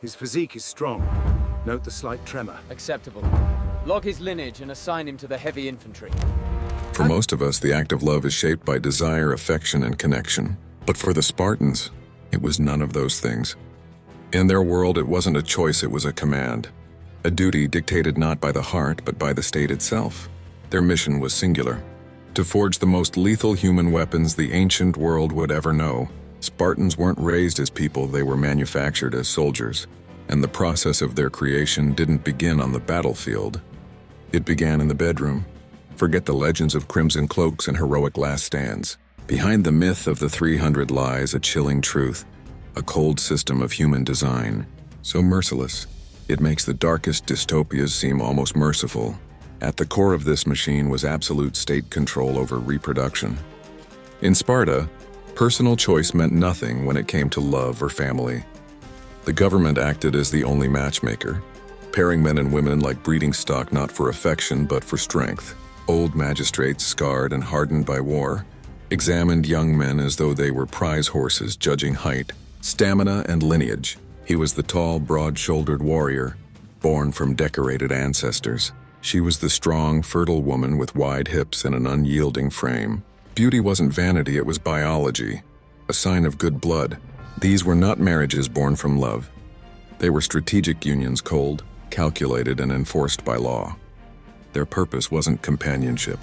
His physique is strong. Note the slight tremor. Acceptable. Log his lineage and assign him to the heavy infantry. For most of us, the act of love is shaped by desire, affection, and connection. But for the Spartans, it was none of those things. In their world, it wasn't a choice, it was a command. A duty dictated not by the heart, but by the state itself. Their mission was singular: to forge the most lethal human weapons the ancient world would ever know. Spartans weren't raised as people, they were manufactured as soldiers. And the process of their creation didn't begin on the battlefield. It began in the bedroom. Forget the legends of crimson cloaks and heroic last stands. Behind the myth of the 300 lies a chilling truth, a cold system of human design, so merciless, it makes the darkest dystopias seem almost merciful. At the core of this machine was absolute state control over reproduction. In Sparta, personal choice meant nothing when it came to love or family. The government acted as the only matchmaker, pairing men and women like breeding stock not for affection but for strength. Old magistrates, scarred and hardened by war, examined young men as though they were prize horses, judging height, stamina, and lineage. He was the tall, broad-shouldered warrior, born from decorated ancestors. She was the strong, fertile woman with wide hips and an unyielding frame. Beauty wasn't vanity, it was biology, a sign of good blood. These were not marriages born from love. They were strategic unions, cold, calculated, and enforced by law. Their purpose wasn't companionship.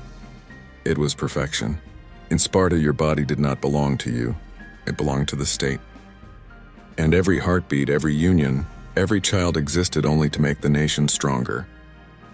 It was perfection. In Sparta, your body did not belong to you. It belonged to the state. And every heartbeat, every union, every child existed only to make the nation stronger.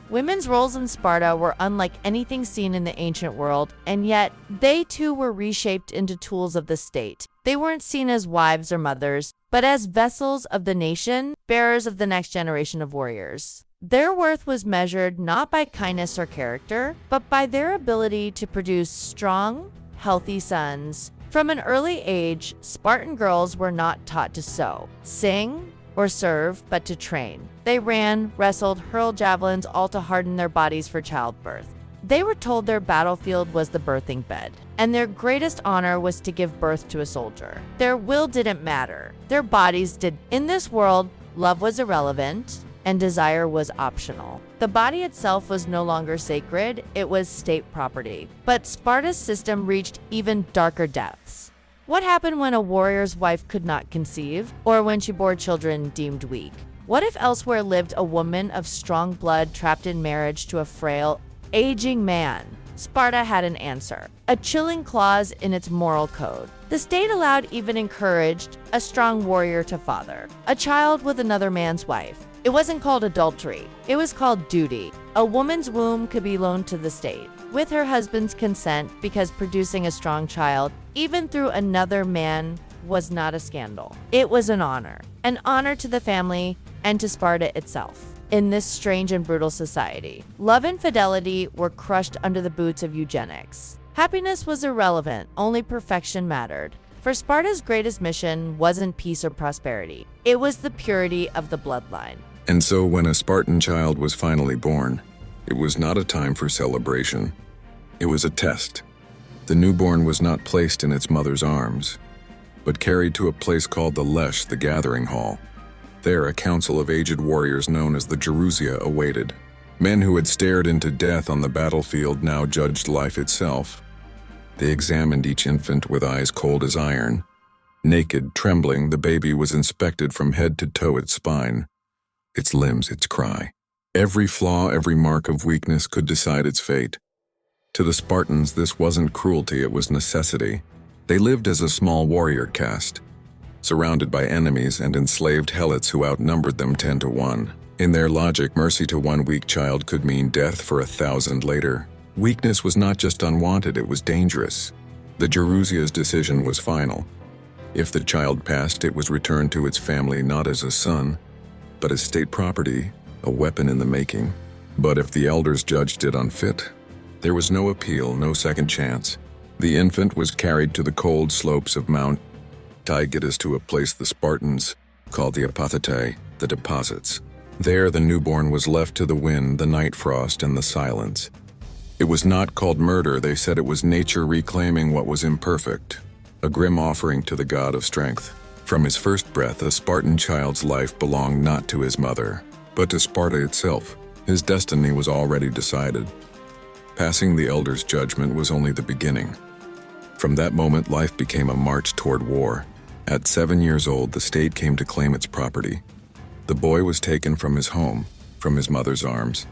Women's roles in Sparta were unlike anything seen in the ancient world, and yet they too were reshaped into tools of the state. They weren't seen as wives or mothers, but as vessels of the nation, bearers of the next generation of warriors. Their worth was measured not by kindness or character, but by their ability to produce strong, healthy sons. From an early age, Spartan girls were not taught to sew, sing, or serve, but to train. They ran, wrestled, hurled javelins, all to harden their bodies for childbirth. They were told their battlefield was the birthing bed, and their greatest honor was to give birth to a soldier. Their will didn't matter. Their bodies did. In this world, love was irrelevant, and desire was optional. The body itself was no longer sacred, it was state property. But Sparta's system reached even darker depths. What happened when a warrior's wife could not conceive, or when she bore children deemed weak? What if elsewhere lived a woman of strong blood trapped in marriage to a frail, aging man? Sparta had an answer, a chilling clause in its moral code. The state allowed, even encouraged, a strong warrior to father a child with another man's wife. It wasn't called adultery, it was called duty. A woman's womb could be loaned to the state, with her husband's consent, because producing a strong child, even through another man, was not a scandal. It was an honor to the family and to Sparta itself. In this strange and brutal society, love and fidelity were crushed under the boots of eugenics. Happiness was irrelevant, only perfection mattered. For Sparta's greatest mission wasn't peace or prosperity, it was the purity of the bloodline. And so when a Spartan child was finally born, it was not a time for celebration. It was a test. The newborn was not placed in its mother's arms, but carried to a place called the Lesh, the gathering hall. There, a council of aged warriors known as the Gerousia awaited. Men who had stared into death on the battlefield now judged life itself. They examined each infant with eyes cold as iron. Naked, trembling, the baby was inspected from head to toe, its spine, its limbs, its cry. Every flaw, every mark of weakness could decide its fate. To the Spartans, this wasn't cruelty, it was necessity. They lived as a small warrior caste, surrounded by enemies and enslaved helots who outnumbered them 10 to 1. In their logic, mercy to one weak child could mean death for 1,000 later. Weakness was not just unwanted, it was dangerous. The Gerousia's decision was final. If the child passed, it was returned to its family not as a son, but as state property, a weapon in the making. But if the elders judged it unfit, there was no appeal, no second chance. The infant was carried to the cold slopes of Mount Taygetus, to a place the Spartans called the apothetai, the deposits. There the newborn was left to the wind, the night frost, and the silence. It was not called murder, they said it was nature reclaiming what was imperfect, a grim offering to the god of strength. From his first breath, a Spartan child's life belonged not to his mother, but to Sparta itself. His destiny was already decided. Passing the elders' judgment was only the beginning. From that moment, life became a march toward war. At 7 years old, the state came to claim its property. The boy was taken from his home, from his mother's arms,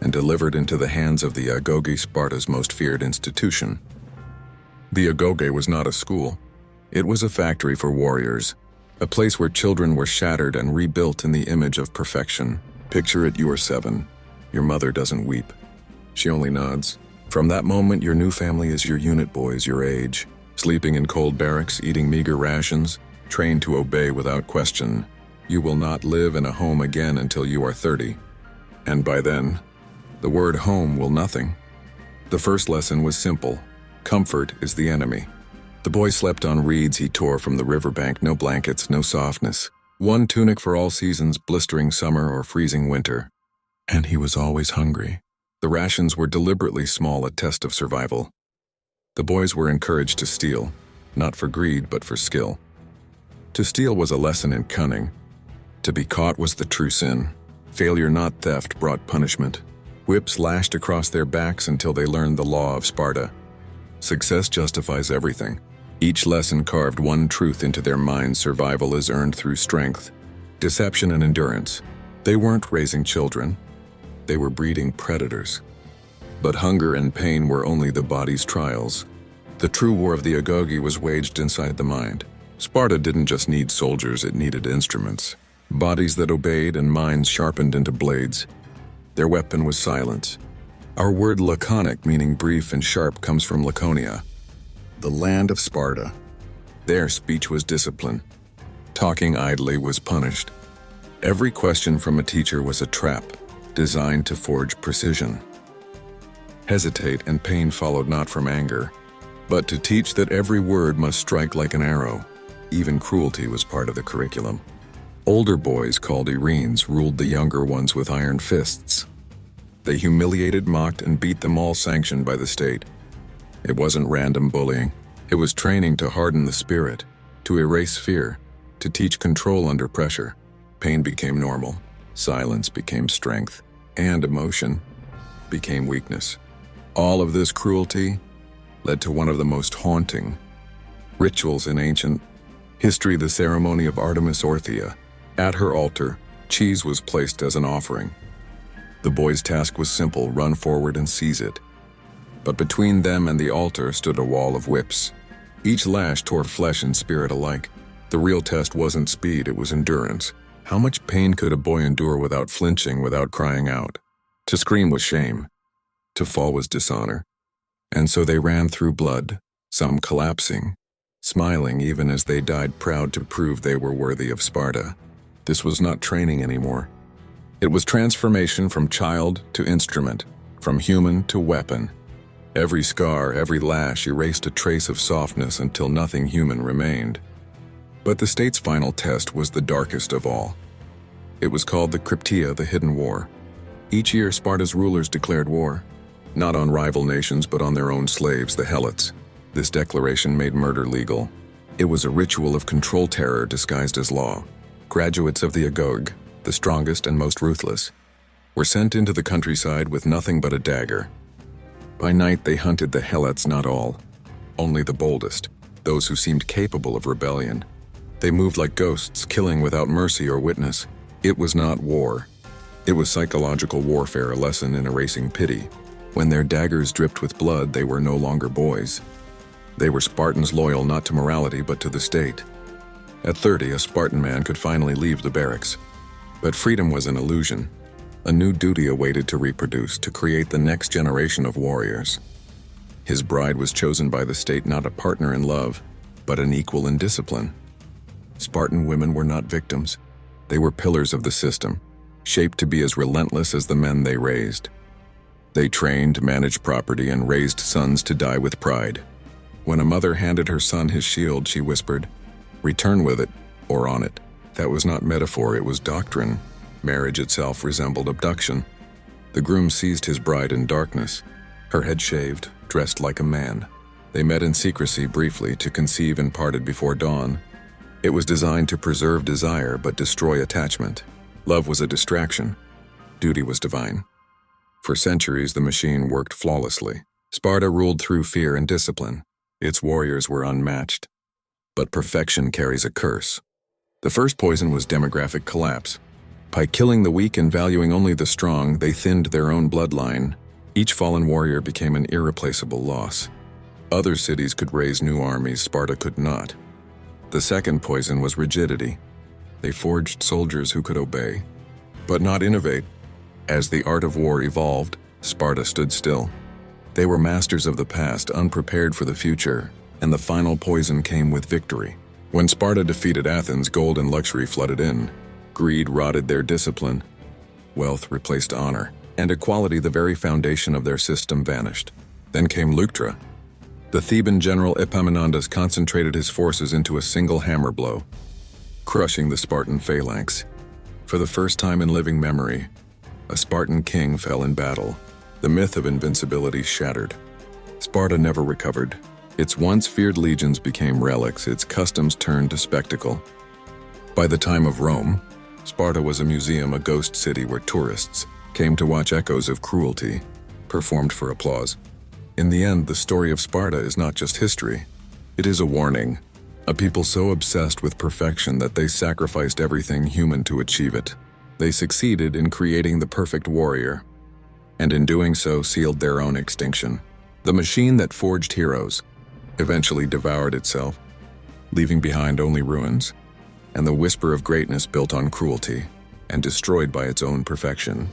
and delivered into the hands of the Agoge, Sparta's most feared institution. The Agoge was not a school. It was a factory for warriors, a place where children were shattered and rebuilt in the image of perfection. Picture it, you are 7. Your mother doesn't weep. She only nods. From that moment, your new family is your unit boys your age, sleeping in cold barracks, eating meager rations, trained to obey without question. You will not live in a home again until you are 30. And by then, the word home will nothing. The first lesson was simple. Comfort is the enemy. The boy slept on reeds he tore from the riverbank, no blankets, no softness. One tunic for all seasons, blistering summer or freezing winter. And he was always hungry. The rations were deliberately small, a test of survival. The boys were encouraged to steal, not for greed, but for skill. To steal was a lesson in cunning. To be caught was the true sin. Failure, not theft, brought punishment. Whips lashed across their backs until they learned the law of Sparta. Success justifies everything. Each lesson carved one truth into their minds: survival is earned through strength, deception, and endurance. They weren't raising children. They were breeding predators. But hunger and pain were only the body's trials. The true war of the Agoge was waged inside the mind. Sparta didn't just need soldiers, it needed instruments. Bodies that obeyed and minds sharpened into blades. Their weapon was silence. Our word laconic, meaning brief and sharp, comes from Laconia, the land of Sparta. Their speech was discipline. Talking idly was punished. Every question from a teacher was a trap, designed to forge precision. Hesitate and pain followed not from anger, but to teach that every word must strike like an arrow. Even cruelty was part of the curriculum. Older boys, called Erenes, ruled the younger ones with iron fists. They humiliated, mocked, and beat them, all sanctioned by the state. It wasn't random bullying. It was training to harden the spirit, to erase fear, to teach control under pressure. Pain became normal. Silence became strength. And emotion became weakness. All of this cruelty led to one of the most haunting rituals in ancient history, the ceremony of Artemis Orthia. At her altar, cheese was placed as an offering. The boy's task was simple: run forward and seize it. But between them and the altar stood a wall of whips. Each lash tore flesh and spirit alike. The real test wasn't speed, it was endurance. How much pain could a boy endure without flinching, without crying out? To scream was shame. To fall was dishonor. And so they ran through blood, some collapsing, smiling even as they died, proud to prove they were worthy of Sparta. This was not training anymore. It was transformation from child to instrument, from human to weapon. Every scar, every lash erased a trace of softness until nothing human remained. But the state's final test was the darkest of all. It was called the Cryptia, the Hidden War. Each year, Sparta's rulers declared war, not on rival nations but on their own slaves, the Helots. This declaration made murder legal. It was a ritual of control terror disguised as law. Graduates of the Agoge, the strongest and most ruthless, were sent into the countryside with nothing but a dagger. By night, they hunted the Helots, not all, only the boldest, those who seemed capable of rebellion. They moved like ghosts, killing without mercy or witness. It was not war. It was psychological warfare, a lesson in erasing pity. When their daggers dripped with blood, they were no longer boys. They were Spartans, loyal not to morality but to the state. At 30, a Spartan man could finally leave the barracks. But freedom was an illusion. A new duty awaited to reproduce, to create the next generation of warriors. His bride was chosen by the state, not a partner in love, but an equal in discipline. Spartan women were not victims. They were pillars of the system, shaped to be as relentless as the men they raised. They trained, managed property, and raised sons to die with pride. When a mother handed her son his shield, she whispered, "Return with it, or on it." That was not metaphor, it was doctrine. Marriage itself resembled abduction. The groom seized his bride in darkness, her head shaved, dressed like a man. They met in secrecy briefly, to conceive and parted before dawn. It was designed to preserve desire but destroy attachment. Love was a distraction. Duty was divine. For centuries, the machine worked flawlessly. Sparta ruled through fear and discipline. Its warriors were unmatched. But perfection carries a curse. The first poison was demographic collapse. By killing the weak and valuing only the strong, they thinned their own bloodline. Each fallen warrior became an irreplaceable loss. Other cities could raise new armies, Sparta could not. The second poison was rigidity. They forged soldiers who could obey, but not innovate. As the art of war evolved, Sparta stood still. They were masters of the past, unprepared for the future, and the final poison came with victory. When Sparta defeated Athens, gold and luxury flooded in. Greed rotted their discipline. Wealth replaced honor, and equality, the very foundation of their system, vanished. Then came Leuctra. The Theban general Epaminondas concentrated his forces into a single hammer blow, crushing the Spartan phalanx. For the first time in living memory, a Spartan king fell in battle. The myth of invincibility shattered. Sparta never recovered. Its once feared legions became relics, its customs turned to spectacle. By the time of Rome, Sparta was a museum, a ghost city where tourists came to watch echoes of cruelty, performed for applause. In the end, the story of Sparta is not just history. It is a warning. A people so obsessed with perfection that they sacrificed everything human to achieve it. They succeeded in creating the perfect warrior, and in doing so sealed their own extinction. The machine that forged heroes eventually devoured itself, leaving behind only ruins, and the whisper of greatness built on cruelty and destroyed by its own perfection.